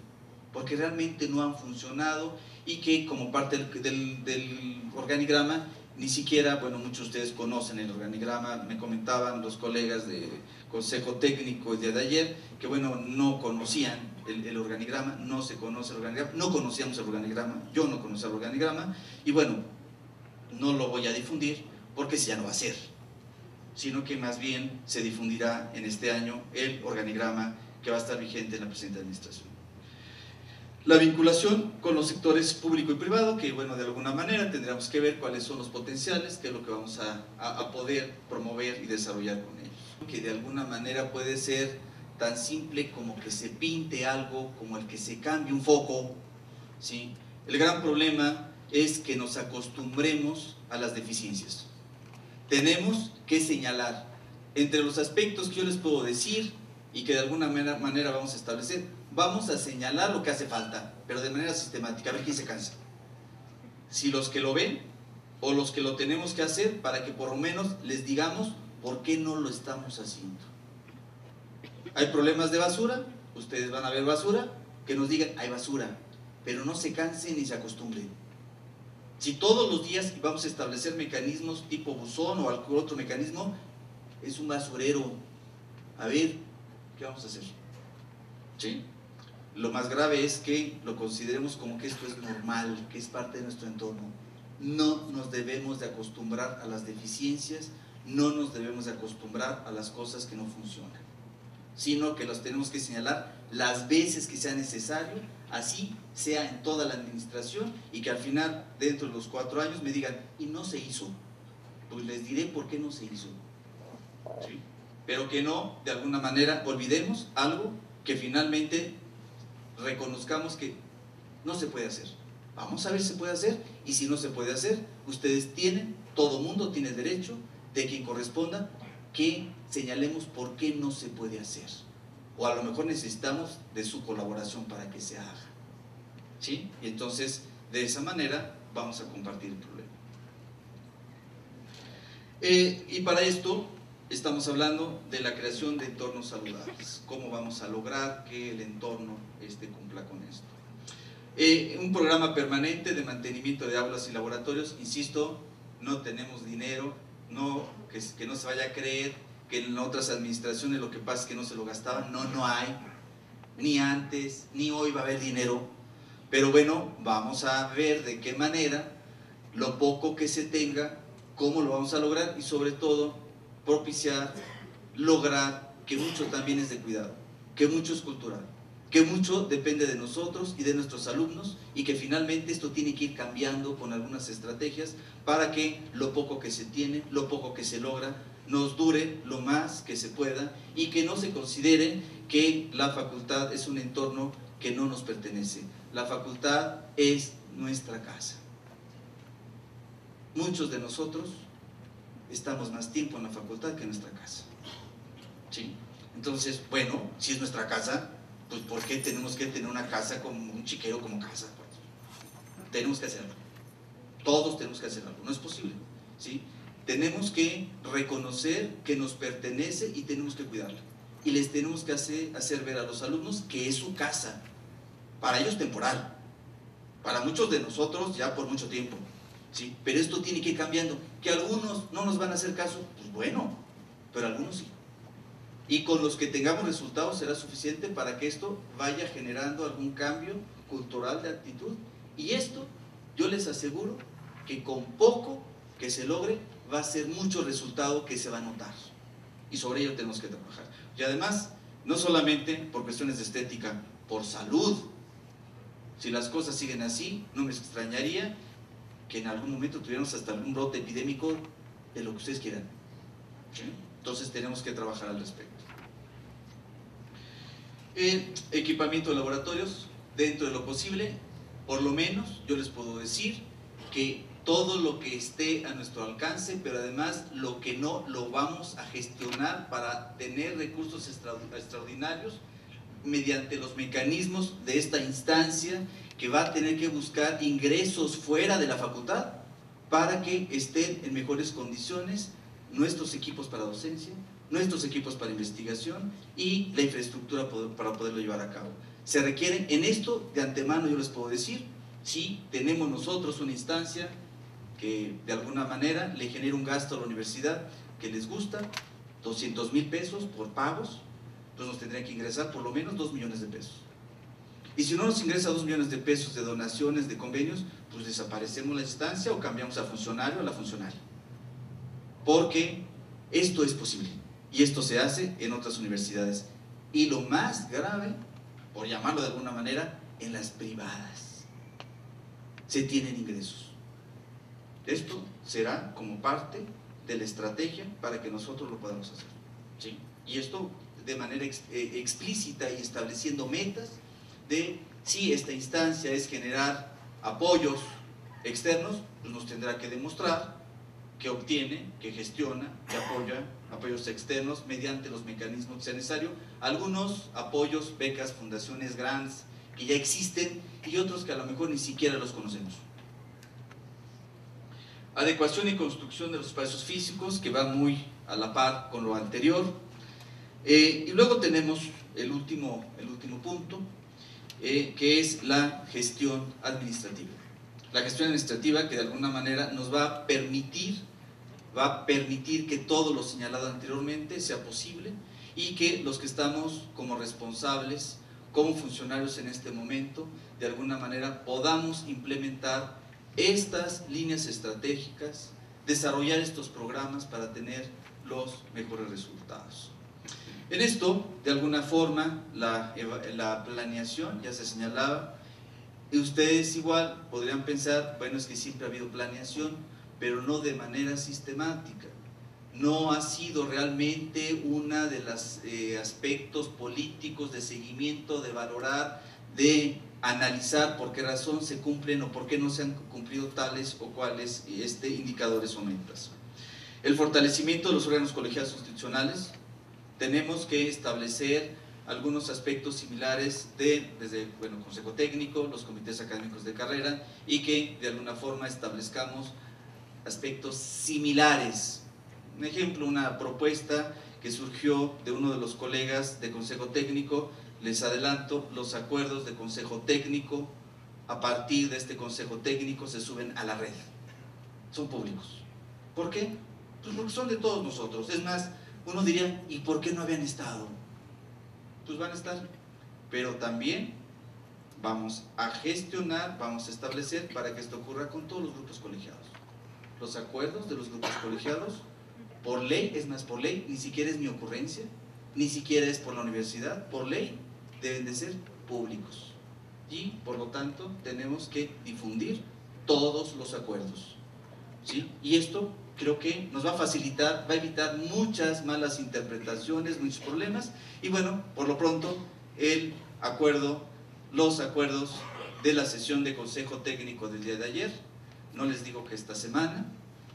porque realmente no han funcionado y que como parte del organigrama, ni siquiera, bueno, muchos de ustedes conocen el organigrama, me comentaban los colegas de Consejo Técnico el día de ayer, que bueno, no conocían el organigrama, no se conoce el organigrama, no conocíamos el organigrama, yo no conocía el organigrama, y bueno, no lo voy a difundir, porque ya no va a ser, sino que más bien se difundirá en este año el organigrama que va a estar vigente en la presente administración. La vinculación con los sectores público y privado, que bueno, de alguna manera tendríamos que ver cuáles son los potenciales, qué es lo que vamos a poder promover y desarrollar con ellos. Que de alguna manera puede ser tan simple como que se pinte algo, como el que se cambie un foco, ¿sí? El gran problema es que nos acostumbremos a las deficiencias. Tenemos que señalar entre los aspectos que yo les puedo decir y que de alguna manera vamos a establecer, vamos a señalar lo que hace falta, pero de manera sistemática, a ver quién se cansa. Si los que lo ven o los que lo tenemos que hacer, para que por lo menos les digamos por qué no lo estamos haciendo. Hay problemas de basura, ustedes van a ver basura, que nos digan, hay basura, pero no se cansen ni se acostumbren. Si todos los días vamos a establecer mecanismos tipo buzón o algún otro mecanismo, es un basurero. A ver, ¿qué vamos a hacer? ¿Sí? Lo más grave es que lo consideremos como que esto es normal, que es parte de nuestro entorno. No nos debemos de acostumbrar a las deficiencias, no nos debemos de acostumbrar a las cosas que no funcionan, sino que las tenemos que señalar las veces que sea necesario, así sea en toda la administración, y que al final, dentro de los 4 años, me digan, y no se hizo. Pues les diré por qué no se hizo. ¿Sí? Pero que no, de alguna manera, olvidemos algo que finalmente reconozcamos que no se puede hacer. Vamos a ver si se puede hacer, y si no se puede hacer, ustedes tienen, todo mundo tiene el derecho de quien corresponda que señalemos por qué no se puede hacer, o a lo mejor necesitamos de su colaboración para que se haga, ¿sí? Y entonces de esa manera vamos a compartir el problema. Y para esto estamos hablando de la creación de entornos saludables. ¿Cómo vamos a lograr que el entorno cumpla con esto? Un programa permanente de mantenimiento de aulas y laboratorios. Insisto, no tenemos dinero, que no se vaya a creer que en otras administraciones lo que pasa es que no se lo gastaban. No hay, ni antes, ni hoy va a haber dinero, pero bueno, vamos a ver de qué manera, lo poco que se tenga, cómo lo vamos a lograr, y sobre todo propiciar, lograr que mucho también es de cuidado, que mucho es cultural, que mucho depende de nosotros y de nuestros alumnos, y que finalmente esto tiene que ir cambiando con algunas estrategias para que lo poco que se tiene, lo poco que se logra, nos dure lo más que se pueda, y que no se considere que la facultad es un entorno que no nos pertenece. La facultad es nuestra casa. Muchos de nosotros estamos más tiempo en la facultad que en nuestra casa, ¿sí? Entonces, bueno, si es nuestra casa, pues ¿por qué tenemos que tener una casa como un chiquero como casa? Tenemos que hacerlo. Todos tenemos que hacer algo. No es posible, ¿sí? Tenemos que reconocer que nos pertenece y tenemos que cuidarla. Y les tenemos que hacer ver a los alumnos que es su casa, para ellos temporal, para muchos de nosotros ya por mucho tiempo, ¿sí? Pero esto tiene que ir cambiando. Que algunos no nos van a hacer caso, pues bueno, pero algunos sí. Y con los que tengamos resultados será suficiente para que esto vaya generando algún cambio cultural de actitud. Y esto, yo les aseguro que con poco que se logre, va a ser mucho resultado que se va a notar. Y sobre ello tenemos que trabajar. Y además, no solamente por cuestiones de estética, por salud. Si las cosas siguen así, no me extrañaría que en algún momento tuviéramos hasta algún brote epidémico de lo que ustedes quieran. ¿Sí? Entonces tenemos que trabajar al respecto. Equipamiento de laboratorios, dentro de lo posible, por lo menos yo les puedo decir que todo lo que esté a nuestro alcance, pero además lo que no lo vamos a gestionar para tener recursos extraordinarios mediante los mecanismos de esta instancia que va a tener que buscar ingresos fuera de la facultad para que estén en mejores condiciones nuestros equipos para docencia, nuestros equipos para investigación y la infraestructura para poderlo llevar a cabo. Se requieren, en esto de antemano yo les puedo decir, si tenemos nosotros una instancia que de alguna manera le genera un gasto a la universidad que les gusta, 200,000 pesos por pagos, pues nos tendrían que ingresar por lo menos 2 millones de pesos. Y si no nos ingresa 2 millones de pesos de donaciones, de convenios, pues desaparecemos la instancia o cambiamos al funcionario o a la funcionaria. Porque esto es posible y esto se hace en otras universidades. Y lo más grave, por llamarlo de alguna manera, en las privadas se tienen ingresos. Esto será como parte de la estrategia para que nosotros lo podamos hacer, ¿sí? Y esto de manera explícita y estableciendo metas de si esta instancia es generar apoyos externos, pues nos tendrá que demostrar que obtiene, que gestiona, que apoya apoyos externos mediante los mecanismos que sea necesario. Algunos apoyos, becas, fundaciones, grants que ya existen y otros que a lo mejor ni siquiera los conocemos. Adecuación y construcción de los espacios físicos, que va muy a la par con lo anterior. Y luego tenemos el último punto, que es la gestión administrativa. La gestión administrativa que de alguna manera nos va a permitir que todo lo señalado anteriormente sea posible y que los que estamos como responsables, como funcionarios en este momento, de alguna manera podamos implementar estas líneas estratégicas, desarrollar estos programas para tener los mejores resultados. En esto, de alguna forma, la planeación, ya se señalaba, y ustedes igual podrían pensar, bueno, es que siempre ha habido planeación, pero no de manera sistemática. No ha sido realmente una de los aspectos políticos de seguimiento, de valorar, de analizar por qué razón se cumplen o por qué no se han cumplido tales o cuales indicadores o metas. El fortalecimiento de los órganos colegiados institucionales. Tenemos que establecer algunos aspectos similares desde Consejo Técnico, los comités académicos de carrera, y que de alguna forma establezcamos aspectos similares. Un ejemplo, una propuesta que surgió de uno de los colegas de Consejo Técnico. Les adelanto, los acuerdos de Consejo Técnico, a partir de este Consejo Técnico se suben a la red, son públicos. ¿Por qué? Pues porque son de todos nosotros. Es más, uno diría, ¿y por qué no habían estado? Pues van a estar, pero también vamos a gestionar, vamos a establecer para que esto ocurra con todos los grupos colegiados. Los acuerdos de los grupos colegiados, por ley, es más, por ley, ni siquiera es mi ocurrencia, ni siquiera es por la universidad, por ley deben de ser públicos y por lo tanto tenemos que difundir todos los acuerdos, ¿sí? Y esto creo que nos va a facilitar, va a evitar muchas malas interpretaciones, muchos problemas. Y bueno, por lo pronto los acuerdos de la sesión de Consejo Técnico del día de ayer, no les digo que esta semana,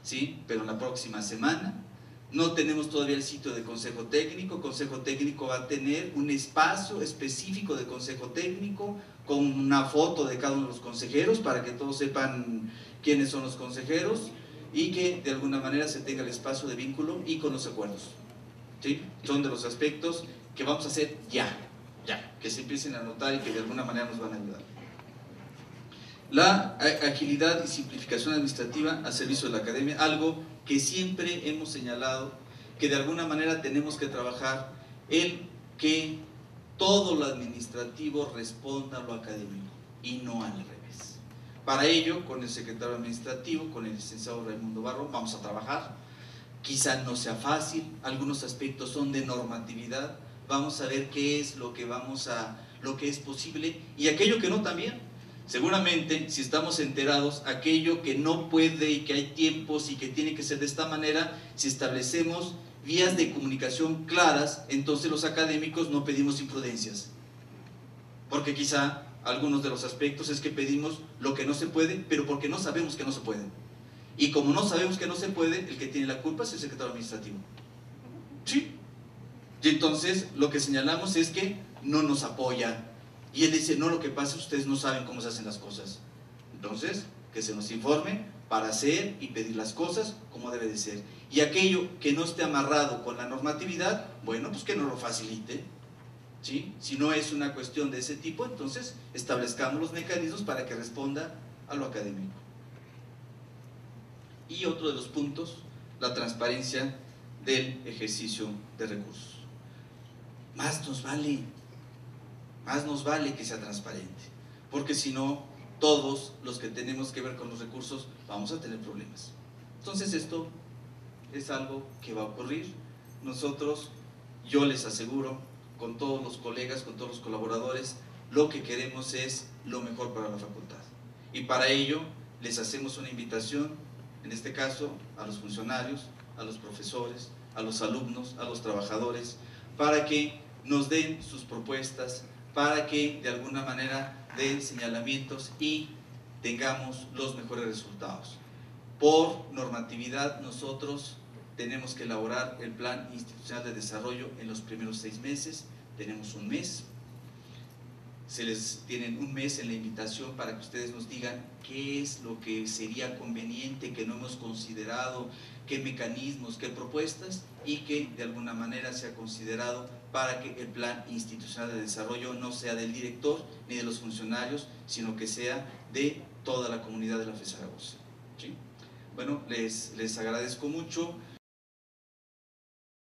¿sí? Pero la próxima semana. No tenemos todavía el sitio de Consejo Técnico. Consejo Técnico va a tener un espacio específico de Consejo Técnico con una foto de cada uno de los consejeros para que todos sepan quiénes son los consejeros y que de alguna manera se tenga el espacio de vínculo y con los acuerdos, ¿sí? Son de los aspectos que vamos a hacer ya, que se empiecen a notar y que de alguna manera nos van a ayudar. La agilidad y simplificación administrativa al servicio de la academia, algo que siempre hemos señalado, que de alguna manera tenemos que trabajar el que todo lo administrativo responda a lo académico y no al revés. Para ello, con el secretario administrativo, con el licenciado Raimundo Barro, vamos a trabajar. Quizá no sea fácil, algunos aspectos son de normatividad, vamos a ver qué es lo que es posible y aquello que no también. Seguramente, si estamos enterados, aquello que no puede y que hay tiempos y que tiene que ser de esta manera, si establecemos vías de comunicación claras, entonces los académicos no pedimos imprudencias. Porque quizá algunos de los aspectos es que pedimos lo que no se puede, pero porque no sabemos que no se puede. Y como no sabemos que no se puede, el que tiene la culpa es el secretario administrativo. Sí. Y entonces lo que señalamos es que no nos apoya. Y él dice, no, lo que pasa es que ustedes no saben cómo se hacen las cosas. Entonces, que se nos informe para hacer y pedir las cosas como debe de ser. Y aquello que no esté amarrado con la normatividad, bueno, pues que nos lo facilite. ¿Sí? Si no es una cuestión de ese tipo, entonces establezcamos los mecanismos para que responda a lo académico. Y otro de los puntos, la transparencia del ejercicio de recursos. Más nos vale que sea transparente, porque si no, todos los que tenemos que ver con los recursos vamos a tener problemas. Entonces esto es algo que va a ocurrir. Nosotros, yo les aseguro, con todos los colegas, con todos los colaboradores, lo que queremos es lo mejor para la facultad. Y para ello les hacemos una invitación, en este caso a los funcionarios, a los profesores, a los alumnos, a los trabajadores, para que nos den sus propuestas, para que de alguna manera den señalamientos y tengamos los mejores resultados. Por normatividad nosotros tenemos que elaborar el plan institucional de desarrollo en los primeros 6 meses, tenemos un mes, tienen un mes en la invitación para que ustedes nos digan qué es lo que sería conveniente, que no hemos considerado, qué mecanismos, qué propuestas, y que de alguna manera sea considerado para que el plan institucional de desarrollo no sea del director ni de los funcionarios, sino que sea de toda la comunidad de la FES Zaragoza. ¿Sí? Bueno, les agradezco mucho.